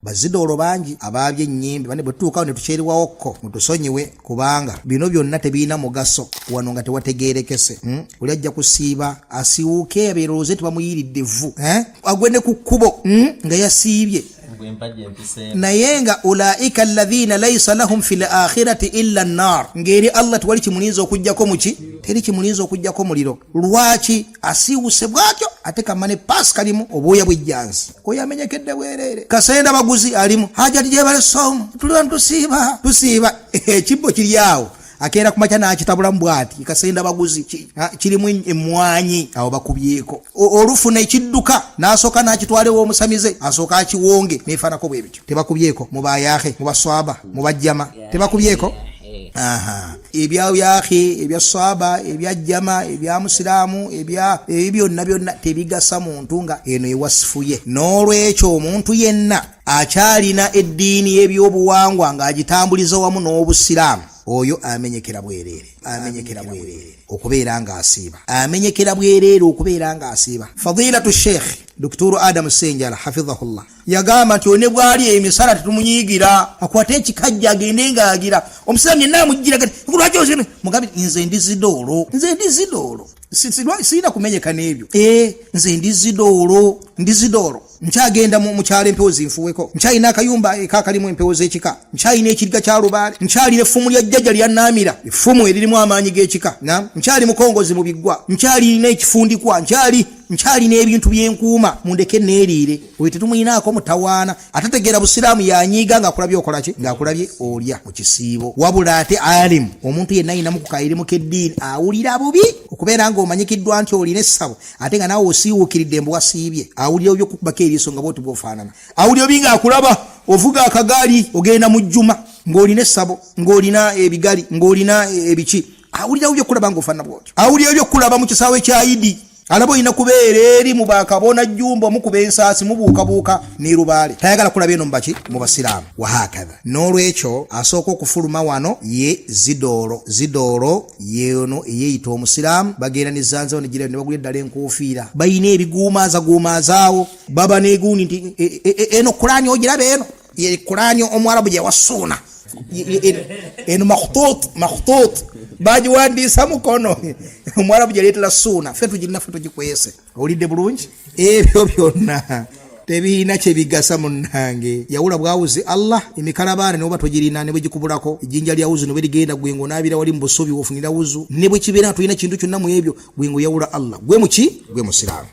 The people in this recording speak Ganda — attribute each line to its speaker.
Speaker 1: Bazidoolo bangi abaabye ennyimbe bane bwe tutuukawo ne tukyerewawokko mutusonyiwe kubanga bino byonna tebiina mugaso wano nga tewategeerekese. Oli ajja kusiiba asiwuuke abeerowooze tebamuyiiridde vvu agwe ne ku kkubo nga yasiibye. Naye nga ulaika alladhina laysa lahum fil akhirati illa an-nar, ngeri Allah tewali kimulinza okujjako muki, teri kimulinza okujjako muliro. Lwaki asiwuse bwatyo ate kamane paasi kalimu obwoya bw'ejjanzi koyamenyekedde bwereere kasenda baguzi alimu haja tije bale somu tulwa tusiiba ekibbo kiri awo akeera kumacha n'akitabula mbwati kasenda baguzi kirimu emmwanyi awo bakubyeko olufuna ekidduka n'asooka n'akitwalewo omusamize asooka akiwonge nefaanako bwe bityo tebakubyeko mu bayahe mu baswaba mu bajjama tebakubyeko. Ebya yahi ebya swaba ebya jama ebya musiramu byonna tebigasa muntu nga eno ewasifuye. N'olwekyo omuntu yenna akyalina eddiini y'ebyobuwangwa ng'agitambuliza wamu n'obusiraamu oyo amenyekera bwereere okubeera ng'asiiba Fadilatu Shaykh Dr. Adam Senjala hafidhahullah yagamba nti Nebw'alya emisala tetumunyiigira akwate ekikajja agende ng'agira omusiraamu yenna amugira gati lwaki ozine mugambe nze ndi Zidoolo sirina kumenyeka n'ebyo nze ndi Zidoolo nkyagenda mu kyalo empewo zinfuweko nkyalina akayumba ekakalimu empewo z'ekika nkyalina ekiriga kya lubaale nkyalina effumu lya jjajja lya Naamira effumu eririmu amaanyi g'ekika nkyali mukongozi mu biggwa nkyalina ekifundikwa nkyalina ebintu byenkuuma mundeke neeriire oyo tetumuyinaako mutawaana atategeera busiraamu yanyiiga ng'akulabye okolaki ng'akulabye olya mu kisiibo wabula ate alimu omuntu yenna ayinamu ku kairimu k'eddiini awulira bubi okubeera ng'omanyikiddwa nti olina essabo ate nga naawe osiiwuukiridde mbu wasiibye awulira ebyokukubako eriiso nga bwoti bw'ofaanana awulira obi ng'akulaba ovuga akagaali ogenda mu jjuma ng'olina essabo ng'olina ebigali ng'olina ebiki awulira ebyokulaba ng'ofaanana bwotyo awulira ebyokulaba mu kisaawe kya Idi alabo ina kubeera eri mu bakabona jjumba mukuba ensaasi mubuukabuuka ne lubaale tayagala kulaba eno mubaki mu basiraamu wahakadha. N'olwekyo asooka okufuluma wano ye Zidoolo yeeno eyeeyita omusiraamu bagenda ne zanzawo negira ne bagula eddala enkofiira bayina ebiguumaazaawo baba neeguuni nti eno Qur'ani ogirabe eno ye Qur'ani Omwarabu gye wasuuna eno makhtut bagiwandiisa mukono Omwarabu gye leetera suuna ffe tugikwese olidde bulungi ebyo byonna tebiina kye bigasa munnange yawula bwawuzi Allah emikalabaana ne bwe togirina ne bwe gikubulako ejjinja lya wuzu ne bwe ligenda gwengo naabira wali mu busubi wofunira wuzu ne bwe kibeera tulina kintu kyonna mu ebyo gwengo yawula Allah gwe musiraamu.